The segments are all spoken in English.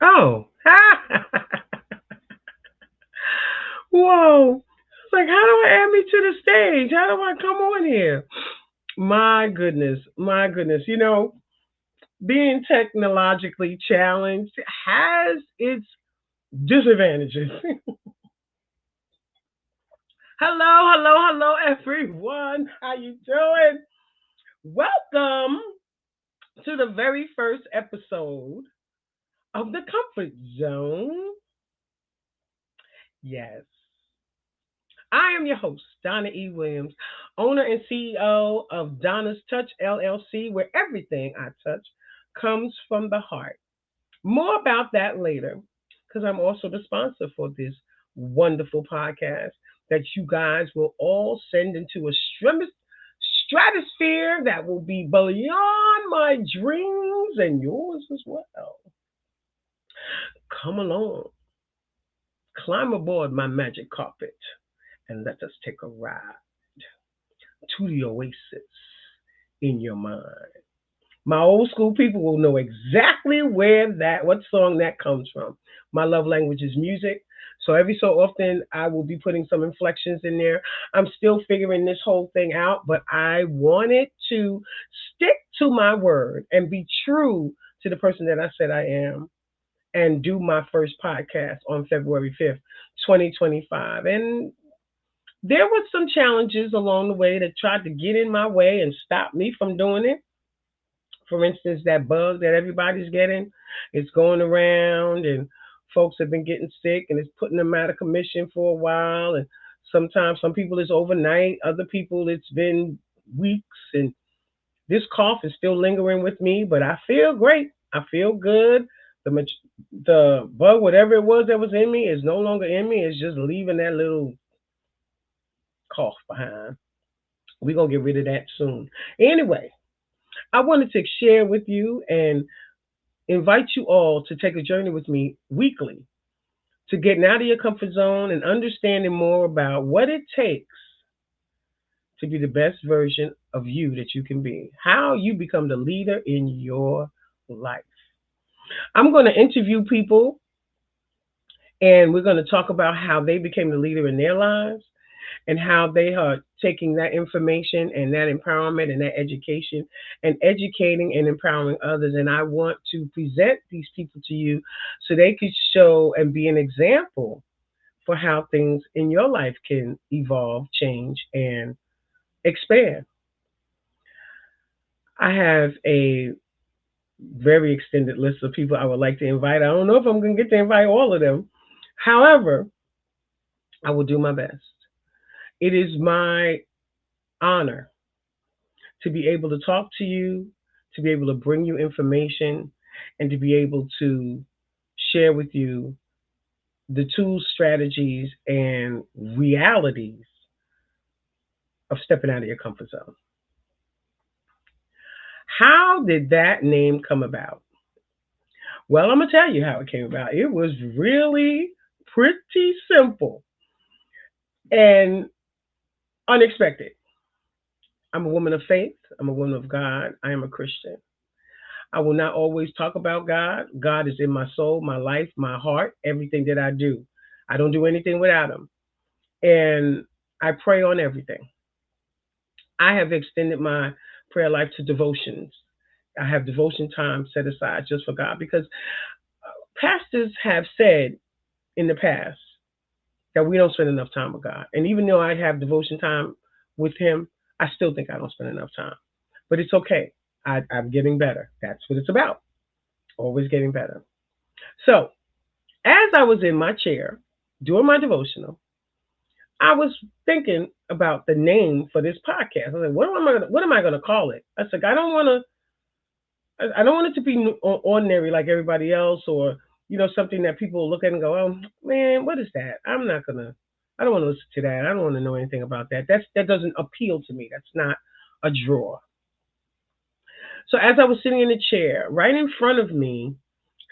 Oh. Whoa. It's like, how do I add me to the stage? How do I come on here? My goodness. My goodness. Being technologically challenged has its disadvantages. Hello, hello, hello, everyone. How you doing? Welcome to the very first episode of the Comfort Zone. Yes, I am your host, Donna E. Williams, owner and CEO of Donna's Touch LLC, where everything I touch comes from the heart. More about that later, because I'm also the sponsor for this wonderful podcast that you guys will all send into a stratosphere that will be beyond my dreams and yours as well. Come along, climb aboard my magic carpet, and let us take a ride to the oasis in your mind. My old school people will know exactly what song that comes from. My love language is music. So every so often I will be putting some inflections in there. I'm still figuring this whole thing out, but I wanted to stick to my word and be true to the person that I said I am and do my first podcast on February 5th, 2025. And there were some challenges along the way that tried to get in my way and stop me from doing it. For instance, that bug that everybody's getting, it's going around and folks have been getting sick and it's putting them out of commission for a while. And sometimes some people it's overnight, other people it's been weeks. And this cough is still lingering with me, but I feel great. I feel good. The bug, whatever it was that was in me, is no longer in me. It's just leaving that little cough behind. We're going to get rid of that soon. Anyway, I wanted to share with you and invite you all to take a journey with me weekly to getting out of your comfort zone and understanding more about what it takes to be the best version of you that you can be, how you become the leader in your life. I'm going to interview people and we're going to talk about how they became the leader in their lives and how they are taking that information and that empowerment and that education and educating and empowering others. And I want to present these people to you so they could show and be an example for how things in your life can evolve, change, and expand. I have a very extended list of people I would like to invite. I don't know if I'm going to get to invite all of them. However, I will do my best. It is my honor to be able to talk to you, to be able to bring you information, and to be able to share with you the tools, strategies, and realities of stepping out of your comfort zone. How did that name come about? Well, I'm going to tell you how it came about. It was really pretty simple and unexpected. I'm a woman of faith. I'm a woman of God. I am a Christian. I will not always talk about God. God is in my soul, my life, my heart, everything that I do. I don't do anything without Him. And I pray on everything. I have extended my prayer life to devotions. I have devotion time set aside just for God because pastors have said in the past that we don't spend enough time with God. And even though I have devotion time with Him, I still think I don't spend enough time. But it's okay. I'm getting better. That's what it's about. Always getting better. So, as I was in my chair doing my devotional, I was thinking about the name for this podcast. I was like, what am I going to call it? I said, I don't want it to be ordinary like everybody else, or something that people look at and go, oh man, what is that? I don't want to listen to that. I don't want to know anything about that. That doesn't appeal to me. That's not a draw. So as I was sitting in the chair, right in front of me,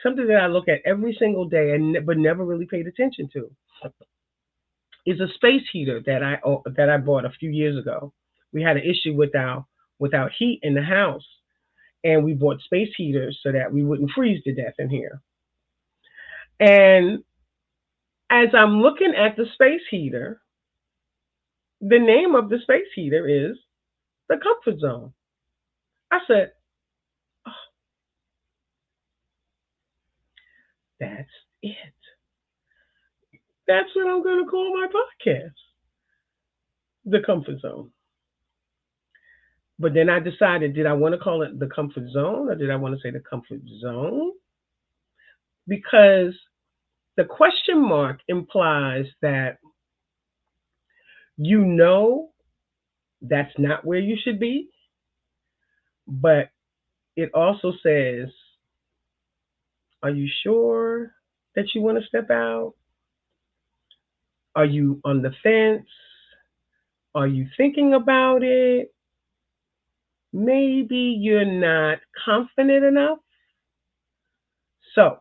something that I look at every single day and but never really paid attention to is a space heater that I bought a few years ago. We had an issue with our heat in the house, and we bought space heaters so that we wouldn't freeze to death in here. And as I'm looking at the space heater, the name of the space heater is the comfort zone. I said, oh, that's it. That's what I'm going to call my podcast, the comfort zone. But then I decided, did I want to call it the comfort zone or did I want to say the comfort zone? Because the question mark implies that you know that's not where you should be, but it also says, are you sure that you want to step out? Are you on the fence? Are you thinking about it? Maybe you're not confident enough. So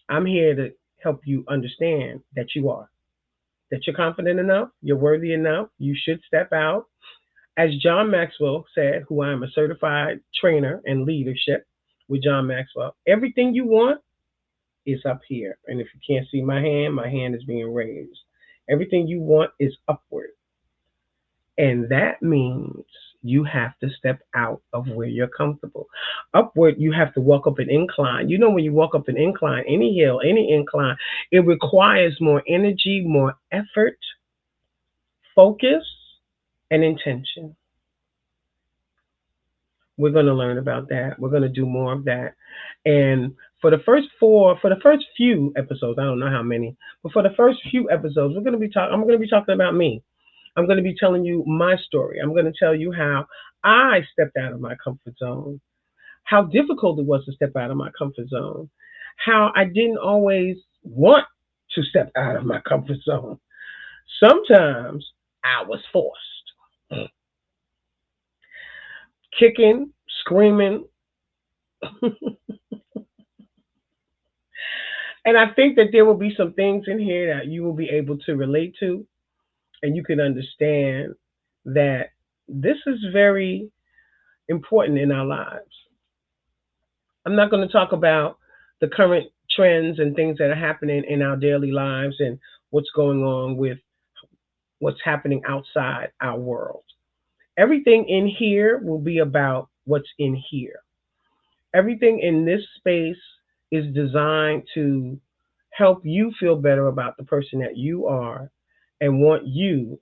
I'm here to help you understand that you are, that you're confident enough, you're worthy enough, you should step out. As John Maxwell said, who I am a certified trainer in leadership with John Maxwell, everything you want is up here. And if you can't see my hand is being raised. Everything you want is upward. And that means you have to step out of where you're comfortable. Upward, you have to walk up an incline. You know, when you walk up an incline, any hill, any incline, it requires more energy, more effort, focus, and intention. We're going to learn about that. We're going to do more of that. And for the first few episodes, I don't know how many, but for the first few episodes, I'm going to be talking about me. I'm going to be telling you my story. I'm going to tell you how I stepped out of my comfort zone, how difficult it was to step out of my comfort zone, how I didn't always want to step out of my comfort zone. Sometimes I was forced, kicking, screaming. And I think that there will be some things in here that you will be able to relate to, and you can understand that this is very important in our lives. I'm not going to talk about the current trends and things that are happening in our daily lives and what's going on with what's happening outside our world. Everything in here will be about what's in here. Everything in this space is designed to help you feel better about the person that you are and want you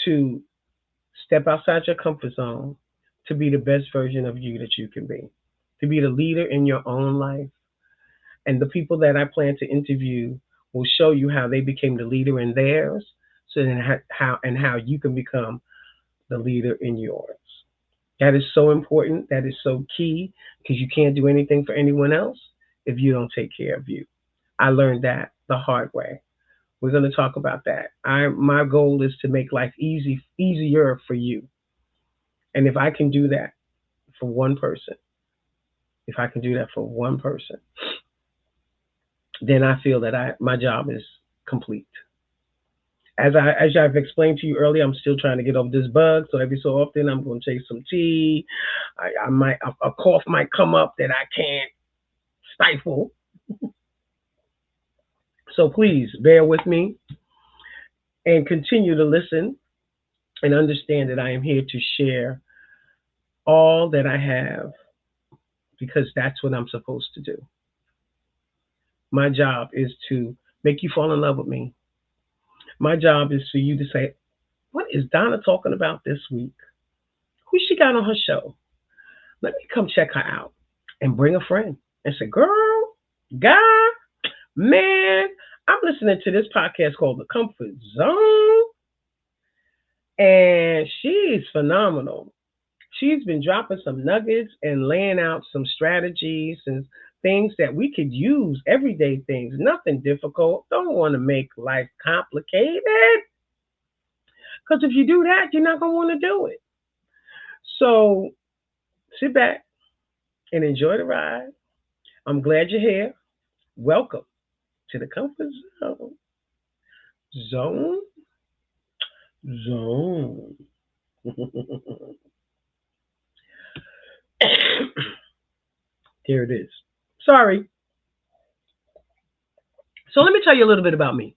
to step outside your comfort zone to be the best version of you that you can be, to be the leader in your own life. And the people that I plan to interview will show you how they became the leader in theirs, so then how you can become the leader in yours. That is so important. That is so key because you can't do anything for anyone else if you don't take care of you. I learned that the hard way. We're going to talk about that. My goal is to make life easier for you. And if I can do that for one person, if I can do that for one person, then I feel that my job is complete. As I've explained to you earlier, I'm still trying to get over this bug. So every so often, I'm going to take some tea. I might a cough might come up that I can't stifle. So please bear with me and continue to listen and understand that I am here to share all that I have because that's what I'm supposed to do. My job is to make you fall in love with me. My job is for you to say, what is Donna talking about this week? Who she got on her show? Let me come check her out and bring a friend and say, girl, guy, man, I'm listening to this podcast called The Comfort Zone, and she's phenomenal. She's been dropping some nuggets and laying out some strategies and things that we could use, everyday things, nothing difficult. Don't want to make life complicated because if you do that, you're not going to want to do it. So sit back and enjoy the ride. I'm glad you're here. Welcome to the comfort zone. Zone? Zone. There it is. Sorry. So let me tell you a little bit about me.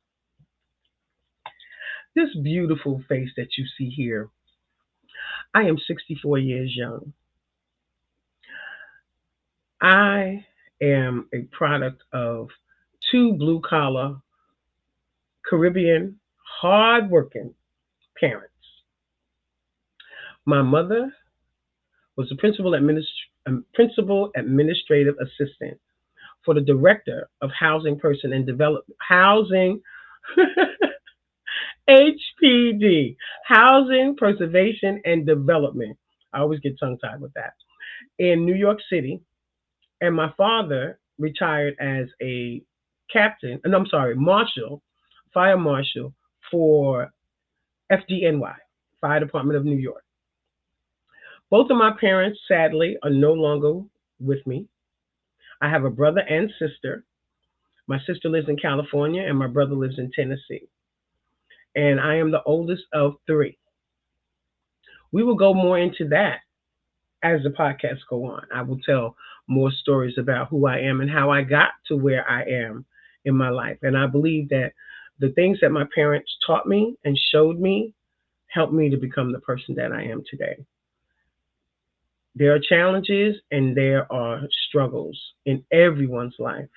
This beautiful face that you see here, I am 64 years young. I am a product of two blue collar, Caribbean, hard-working parents. My mother was the principal administrative assistant for the director of housing person and development housing HPD, housing preservation and development. I always get tongue tied with that, in New York City. And my father retired as a captain, and I'm sorry, marshal, fire marshal for FDNY, Fire Department of New York. Both of my parents, sadly, are no longer with me. I have a brother and sister. My sister lives in California, and my brother lives in Tennessee. And I am the oldest of three. We will go more into that as the podcasts go on. I will tell more stories about who I am and how I got to where I am in my life. And I believe that the things that my parents taught me and showed me helped me to become the person that I am today. There are challenges and there are struggles in everyone's life.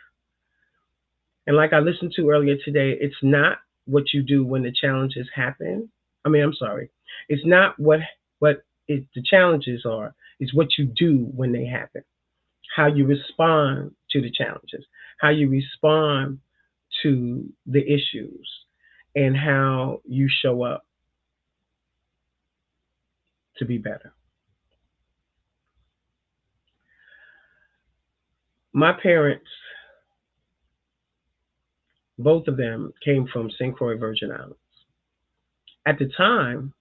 And like I listened to earlier today, it's not what you do when the challenges happen. I mean, I'm sorry. It's not the challenges are. It's what you do when they happen. How you respond to the challenges, how you respond to the issues, and how you show up to be better. My parents, both of them, came from St. Croix, Virgin Islands. At the time,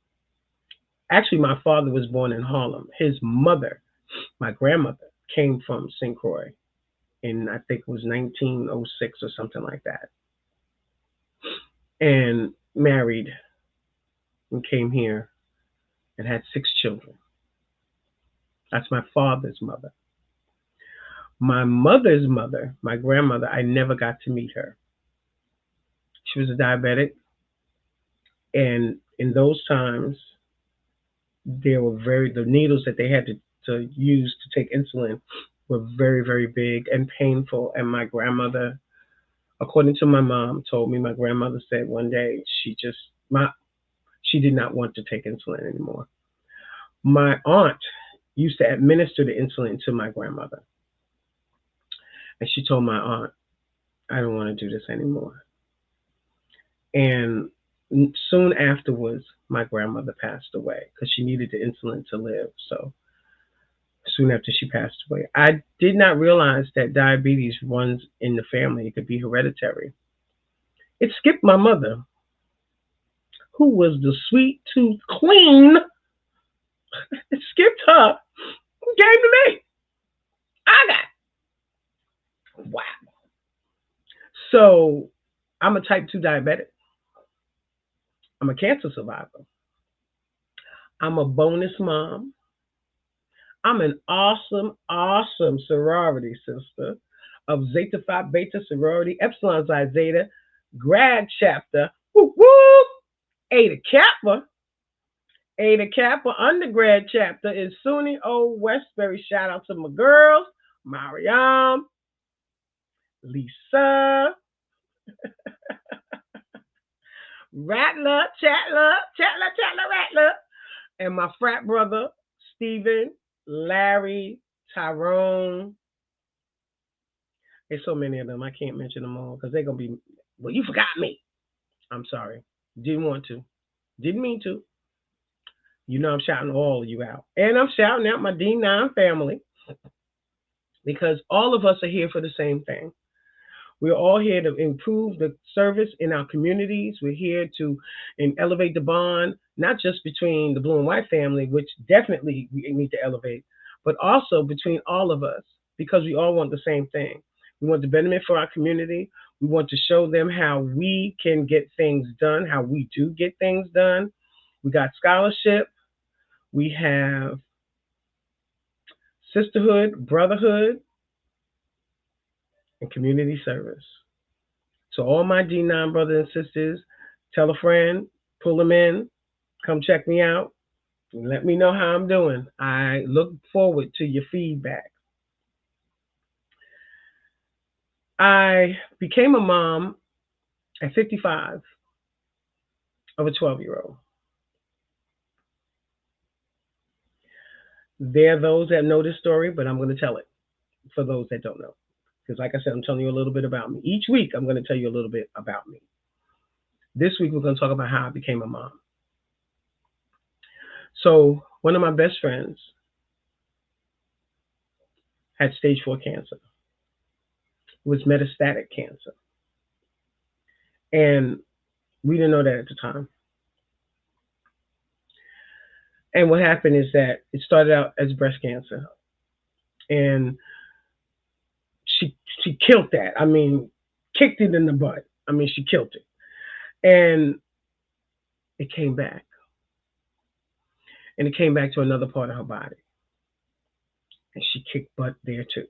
actually, my father was born in Harlem. His mother, my grandmother, came from St. Croix in, I think it was 1906 or something like that, and married and came here and had six children. That's my father's mother. My mother's mother, my grandmother, I never got to meet her. She was a diabetic, and in those times, the needles that they had to use to take insulin were very, very big and painful. And my grandmother, according to my mom, told me my grandmother said one day she did not want to take insulin anymore. My aunt used to administer the insulin to my grandmother, and she told my aunt, "I don't want to do this anymore." And soon afterwards, my grandmother passed away because she needed the insulin to live. So soon after she passed away, I did not realize that diabetes runs in the family. It could be hereditary. It skipped my mother, who was the sweet tooth queen. It skipped her, who gave to me. I got wow. So I'm a type 2 diabetic. I'm a cancer survivor. I'm a bonus mom. I'm an awesome, awesome sorority sister of Zeta Phi Beta sorority, Epsilon Xi Zeta, grad chapter, whoop, whoop, Eta Kappa. Ada Kappa undergrad chapter is SUNY Old Westbury. Shout out to my girls, Mariam, Lisa, Rattler, Rattler, and my frat brother, Stephen, Larry, Tyrone. There's so many of them. I can't mention them all because they're going to be, well, you forgot me. I'm sorry. Didn't want to. Didn't mean to. You know I'm shouting all of you out. And I'm shouting out my D9 family because all of us are here for the same thing. We're all here to improve the service in our communities. We're here to elevate the bond, not just between the blue and white family, which definitely we need to elevate, but also between all of us because we all want the same thing. We want the betterment for our community. We want to show them how we can get things done, how we do get things done. We got scholarship. We have sisterhood, brotherhood, and community service. So all my D9 brothers and sisters, tell a friend, pull them in, come check me out, and let me know how I'm doing. I look forward to your feedback. I became a mom at 55 of a 12-year-old. There are those that know this story, but I'm going to tell it for those that don't know. Because, like I said, I'm telling you a little bit about me. Each week, I'm going to tell you a little bit about me. This week, we're going to talk about how I became a mom. So, one of my best friends had stage 4 cancer. It was metastatic cancer. And we didn't know that at the time. And what happened is that it started out as breast cancer. And she she killed that. I mean, kicked it in the butt. I mean, she killed it. And it came back. And it came back to another part of her body. And she kicked butt there too.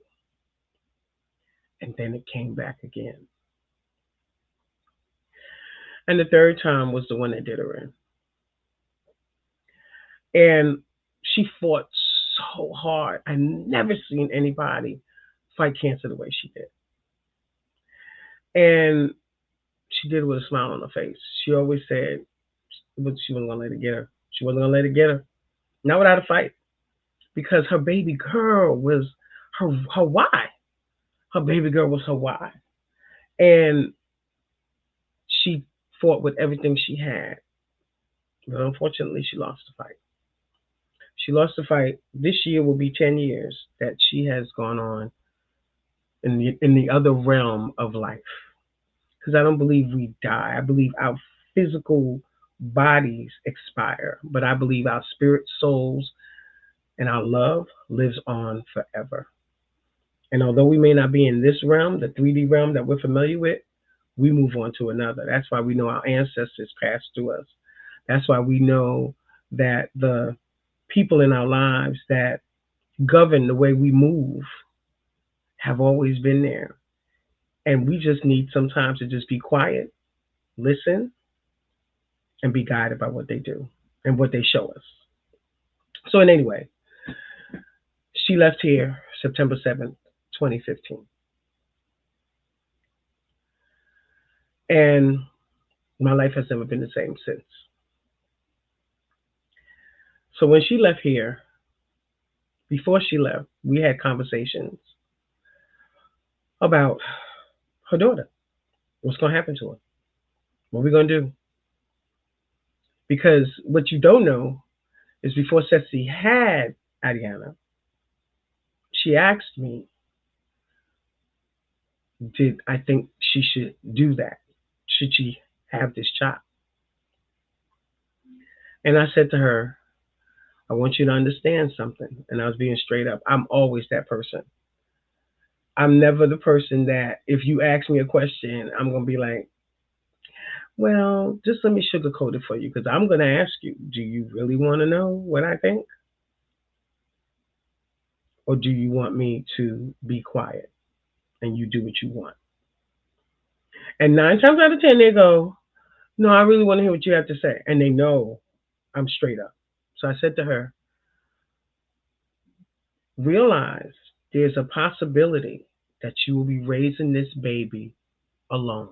And then it came back again. And the third time was the one that did her in. And she fought so hard. I never seen anybody fight cancer the way she did. And she did it with a smile on her face. She always said she wasn't gonna let it get her. She wasn't gonna let it get her. Not without a fight. Because her baby girl was her why. Her baby girl was her why. And she fought with everything she had. But unfortunately she lost the fight. She lost the fight. This year will be 10 years that she has gone on in the other realm of life. Because I don't believe we die. I believe our physical bodies expire, but I believe our spirit, souls, and our love lives on forever. And although we may not be in this realm, the 3D realm that we're familiar with, we move on to another. That's why we know our ancestors passed through us. That's why we know that the people in our lives that govern the way we move have always been there. And we just need sometimes to just be quiet, listen, and be guided by what they do and what they show us. So, in any way, she left here September 7th, 2015. And my life has never been the same since. So, when she left here, before she left, we had conversations about her daughter. What's going to happen to her? What are we going to do? Because what you don't know is before C.H.E.F had Ariana, she asked me, did I think she should do that? Should she have this child? And I said to her, I want you to understand something. And I was being straight up. I'm always that person. I'm never the person that if you ask me a question, I'm going to be like, well, just let me sugarcoat it for you because I'm going to ask you, do you really want to know what I think? Or do you want me to be quiet and you do what you want? And 9 times out of 10, they go, no, I really want to hear what you have to say. And they know I'm straight up. So I said to her, realize there's a possibility that you will be raising this baby alone.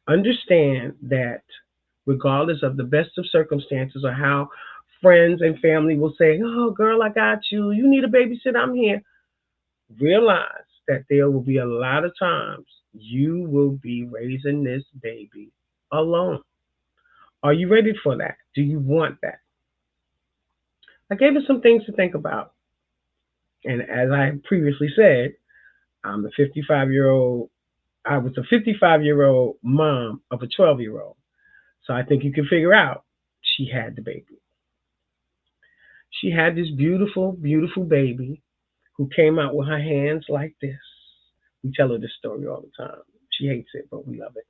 Understand that regardless of the best of circumstances or how friends and family will say, oh, girl, I got you. You need a babysitter. I'm here. Realize that there will be a lot of times you will be raising this baby alone. Are you ready for that? Do you want that? I gave her some things to think about. And as I previously said, I'm a 55-year-old. I was a 55-year-old mom of a 12-year-old. So I think you can figure out she had the baby. She had this beautiful, beautiful baby who came out with her hands like this. We tell her this story all the time. She hates it, but we love it.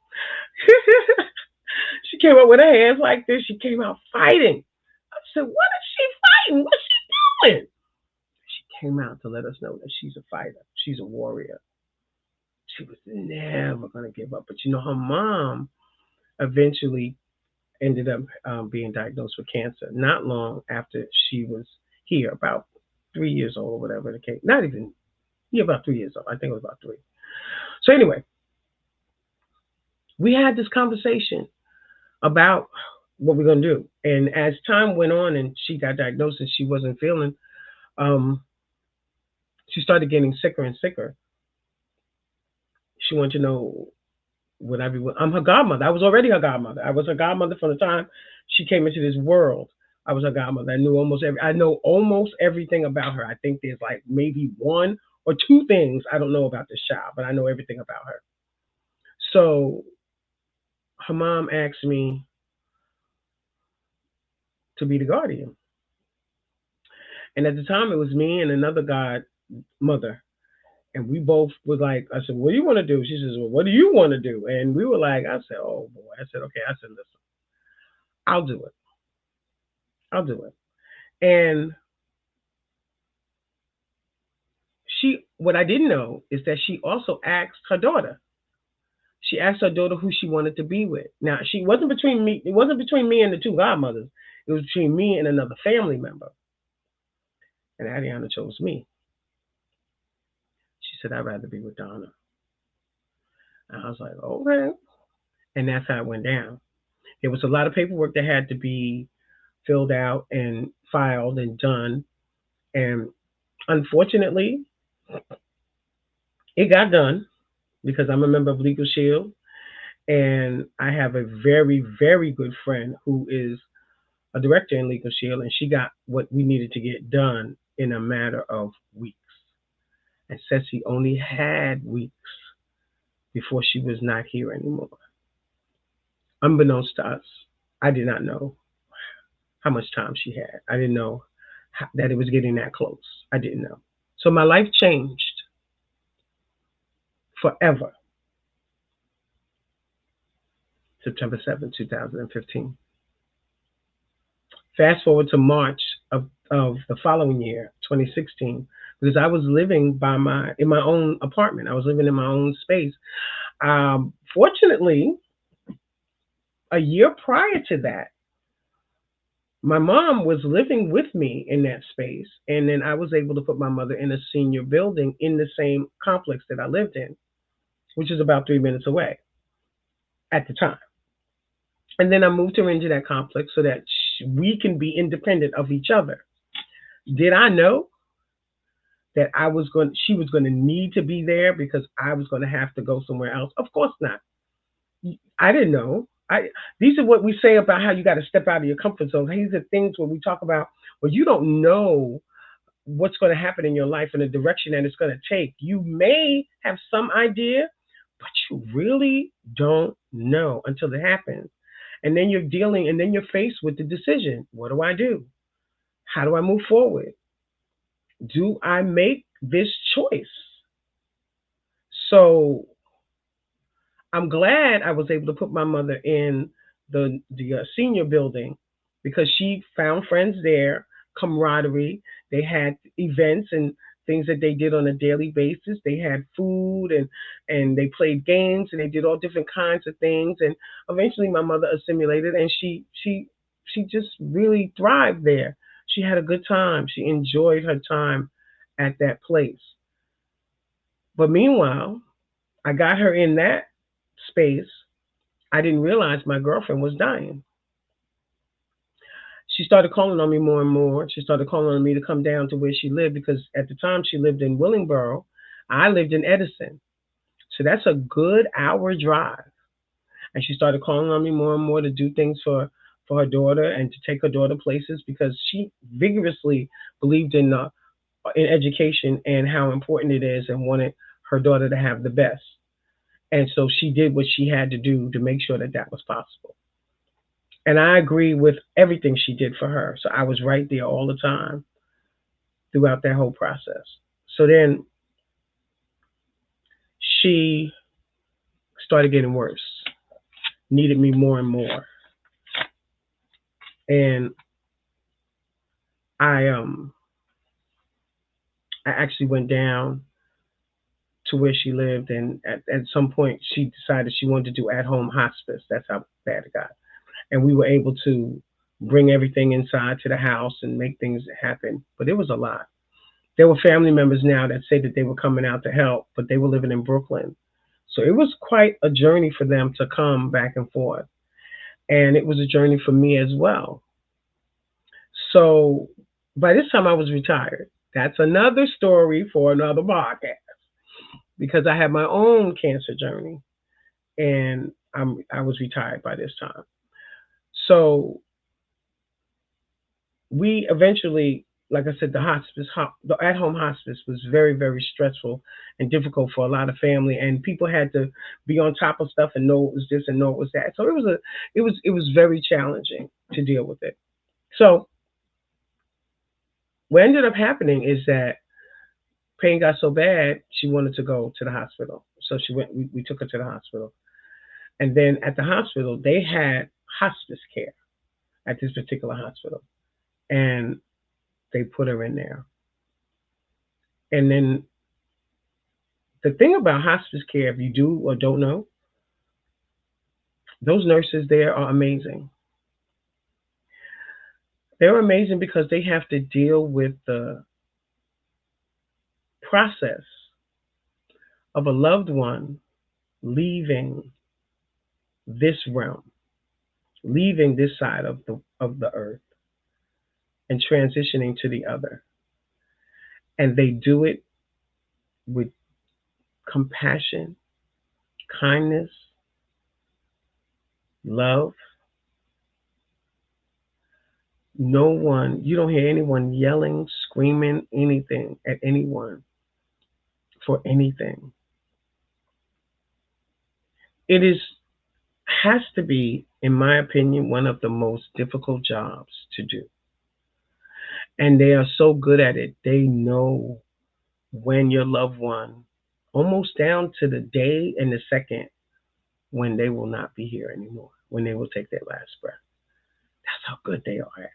She came out with her hands like this. She came out fighting. I said, what is she fighting? What's she doing? She came out to let us know that she's a fighter. She's a warrior. She was never going to give up. But her mom eventually ended up being diagnosed with cancer not long after she was here, about 3 years old or whatever the case. Not even, yeah, about 3 years old. I think it was about three. So anyway, we had this conversation about what we're going to do. And as time went on and she got diagnosed and she wasn't feeling, um, she started getting sicker and sicker. She wanted to know, would I be? I'm her godmother. I was already her godmother. I was her godmother from the time she came into this world. I was her godmother. I know almost everything about her. I think there's like maybe one or two things I don't know about this child, but I know everything about her. So her mom asked me to be the guardian, and at the time it was me and another godmother, and we both was like, I said, "What do you want to do?" She says, "Well, what do you want to do?" And we were like, I said, "Oh boy." I said, "Okay." I said, "Listen, I'll do it. I'll do it." And what I didn't know is that she also asked her daughter. She asked her daughter who she wanted to be with. Now, she wasn't between me. It wasn't between me and the two godmothers. It was between me and another family member. And Adiana chose me. She said, "I'd rather be with Donna." And I was like, "Okay." And that's how it went down. There was a lot of paperwork that had to be filled out and filed and done. And unfortunately, it got done because I'm a member of Legal Shield. And I have a very, very good friend who is a director in Legal Shield, and she got what we needed to get done in a matter of weeks. And Ceci only had weeks before she was not here anymore. Unbeknownst to us, I did not know how much time she had. I didn't know that it was getting that close. I didn't know. So my life changed forever, September 7th, 2015. Fast forward to March of the following year, 2016, because I was living in my own apartment. I was living in my own space. Fortunately, a year prior to that, my mom was living with me in that space, and then I was able to put my mother in a senior building in the same complex that I lived in, which is about 3 minutes away at the time. And then I moved her into that complex so that we can be independent of each other. Did I know that she was going to need to be there because I was going to have to go somewhere else? Of course not. I didn't know. These are what we say about how you got to step out of your comfort zone. These are things where we talk about where you don't know what's going to happen in your life and the direction that it's going to take. You may have some idea, but you really don't know until it happens. And then you're faced with the decision. What do I do? How do I move forward? Do I make this choice? So I'm glad I was able to put my mother in the senior building because she found friends there, camaraderie. They had events and things that they did on a daily basis. They had food and they played games and they did all different kinds of things. And eventually, my mother assimilated and she just really thrived there. She had a good time. She enjoyed her time at that place. But meanwhile, I got her in that space. I didn't realize my girlfriend was dying. She started calling on me more and more. She started calling on me to come down to where she lived because at the time she lived in Willingboro. I lived in Edison. So that's a good hour drive. And she started calling on me more and more to do things for her daughter and to take her daughter places because she vigorously believed in education and how important it is and wanted her daughter to have the best. And so she did what she had to do to make sure that that was possible. And I agree with everything she did for her. So I was right there all the time throughout that whole process. So then she started getting worse, needed me more and more. And I I actually went down to where she lived, and at some point she decided she wanted to do at home hospice. That's how bad it got. And we were able to bring everything inside to the house and make things happen. But it was a lot. There were family members now that say that they were coming out to help, but they were living in Brooklyn. So it was quite a journey for them to come back and forth. And it was a journey for me as well. So by this time I was retired. That's another story for another podcast because I had my own cancer journey and I was retired by this time. So we eventually, like I said, the at home hospice was very, very stressful and difficult for a lot of family, and people had to be on top of stuff and know it was this and know it was that. So it was very challenging to deal with it. So what ended up happening is that pain got so bad she wanted to go to the hospital. So she went. We took her to the hospital, and then at the hospital they had hospice care at this particular hospital, and they put her in there. And then the thing about hospice care, if you do or don't know, those nurses there are amazing. They're amazing because they have to deal with the process of a loved one leaving this realm, leaving this side of the earth and transitioning to the other. And they do it with compassion, kindness, love. No one, you don't hear anyone yelling, screaming, anything at anyone for anything. It has to be, in my opinion, one of the most difficult jobs to do. And they are so good at it. They know when your loved one, almost down to the day and the second, when they will not be here anymore, when they will take their last breath. That's how good they are at it.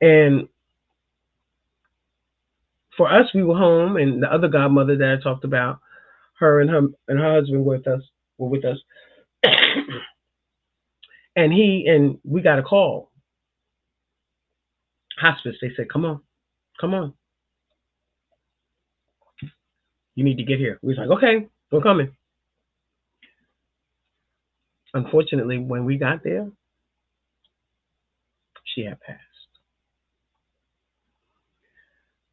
And for us, we were home, and the other godmother that I talked about, her and her husband were with us, and we got a call, hospice. They said, come on, you need to get here. We was like, okay, we're coming. Unfortunately, when we got there, she had passed,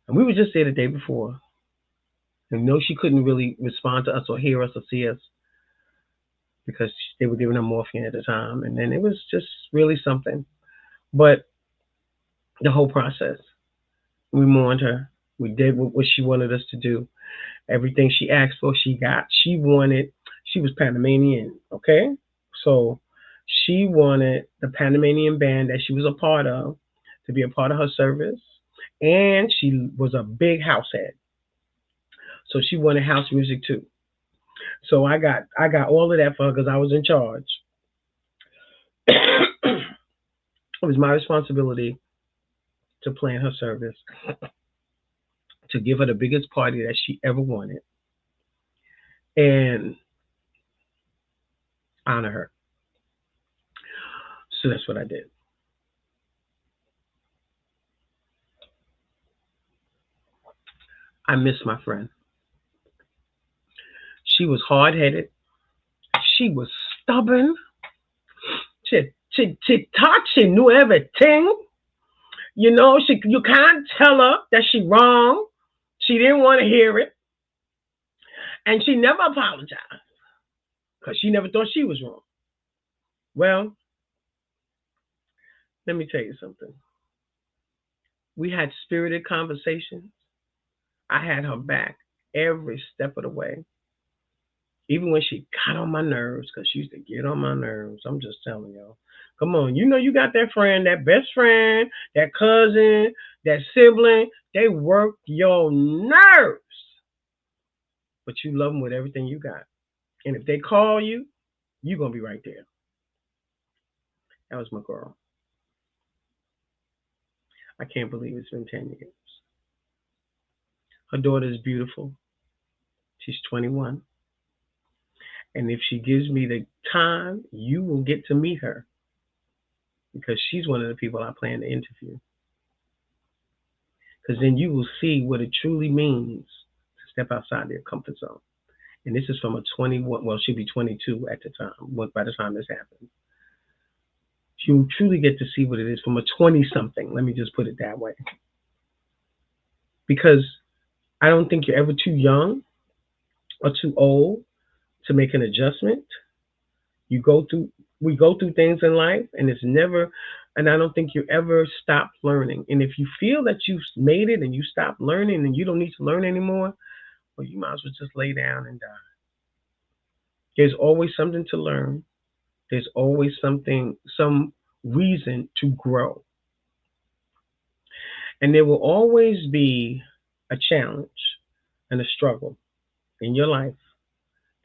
and we were just there the day before. And no, she couldn't really respond to us or hear us or see us because they were giving her morphine at the time, and then it was just really something. But the whole process, we mourned her. We did what she wanted us to do. Everything she asked for, she got. She was Panamanian, okay? So she wanted the Panamanian band that she was a part of to be a part of her service. And she was a big house head. So she wanted house music too. So I got all of that for her because I was in charge. It was my responsibility to plan her service, to give her the biggest party that she ever wanted, and honor her. So that's what I did. I miss my friend. She was hard headed. She was stubborn. She thought she knew everything. You can't tell her that she wrong. She didn't want to hear it, and she never apologized because she never thought she was wrong. Well, let me tell you something. We had spirited conversations. I had her back every step of the way, even when she got on my nerves, because she used to get on my nerves. I'm just telling y'all. Come on, you got that friend, that best friend, that cousin, that sibling. They work your nerves, but you love them with everything you got. And if they call you, you're gonna be right there. That was my girl. I can't believe it's been 10 years. Her daughter is beautiful. She's 21. And if she gives me the time, you will get to meet her because she's one of the people I plan to interview. Because then you will see what it truly means to step outside their comfort zone. And this is from a 21, well, she'll be 22 at the time, by the time this happens. You'll truly get to see what it is from a 20 something. Let me just put it that way. Because I don't think you're ever too young or too old to make an adjustment. You go through we go through things in life and it's never and I don't think you ever stop learning. And if you feel that you've made it and you stop learning and you don't need to learn anymore, well you might as well just lay down and die. There's always something to learn. There's always some reason to grow. And there will always be a challenge and a struggle in your life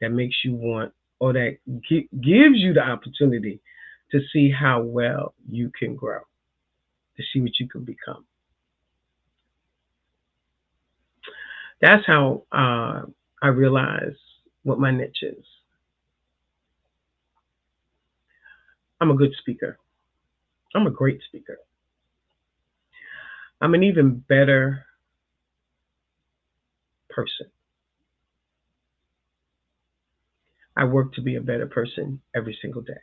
that makes you want or that gives you the opportunity to see how well you can grow, to see what you can become. That's how I realize what my niche is. I'm a good speaker. I'm a great speaker. I'm an even better person. I work to be a better person every single day.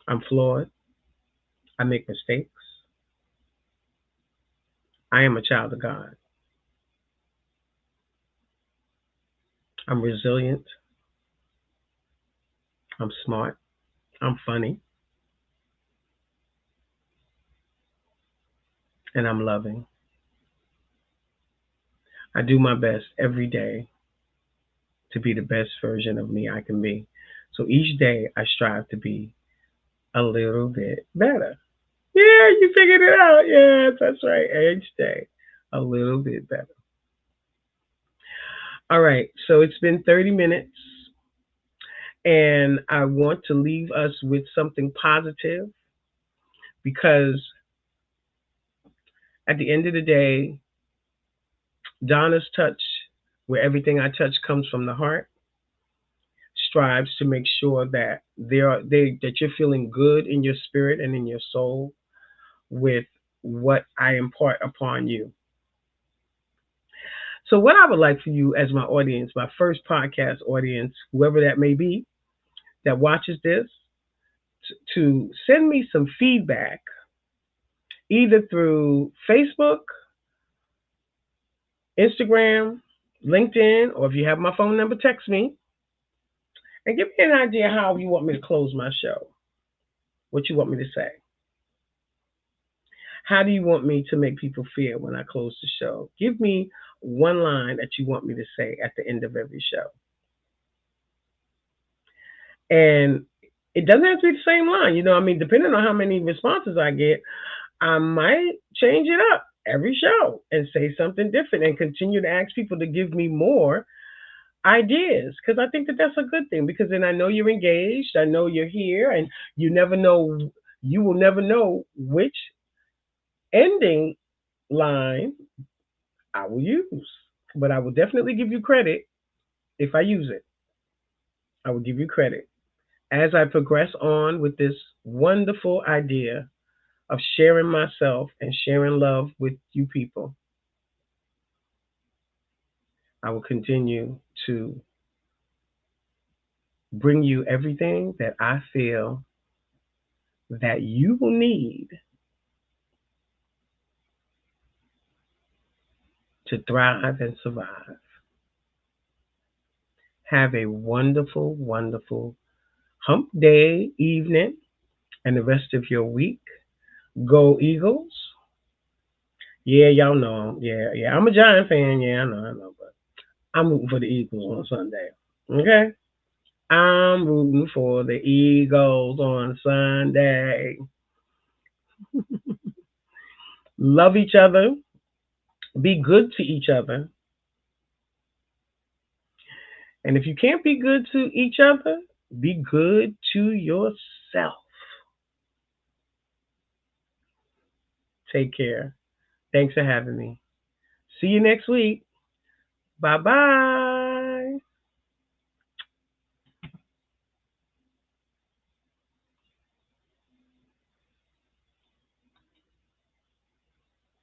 I'm flawed. I make mistakes. I am a child of God. I'm resilient. I'm smart. I'm funny. And I'm loving. I do my best every day to be the best version of me I can be. So each day I strive to be a little bit better. Yeah, you figured it out. Yes, that's right. Each day a little bit better. All right, so it's been 30 minutes, and I want to leave us with something positive because at the end of the day, Donna's touch, where everything I touch comes from the heart, strives to make sure that that you're feeling good in your spirit and in your soul with what I impart upon you. So what I would like for you as my audience, my first podcast audience, whoever that may be that watches this, to send me some feedback either through Facebook, Instagram, LinkedIn, or if you have my phone number, text me and give me an idea how you want me to close my show, what you want me to say. How do you want me to make people feel when I close the show? Give me one line that you want me to say at the end of every show. And it doesn't have to be the same line. I mean, depending on how many responses I get, I might change it up every show and say something different and continue to ask people to give me more ideas because I think that that's a good thing because then I know you're engaged, I know you're here, and you will never know which ending line I will use. But I will definitely give you credit if I use it. I will give you credit. As I progress on with this wonderful idea of sharing myself and sharing love with you people, I will continue to bring you everything that I feel that you will need to thrive and survive. Have a wonderful, wonderful hump day, evening, and the rest of your week. Go Eagles. Yeah, y'all know. Yeah, yeah. I'm a Giant fan. Yeah, I know. But I'm rooting for the Eagles on Sunday. Okay? I'm rooting for the Eagles on Sunday. Love each other. Be good to each other. And if you can't be good to each other, be good to yourself. Take care. Thanks for having me. See you next week. Bye bye.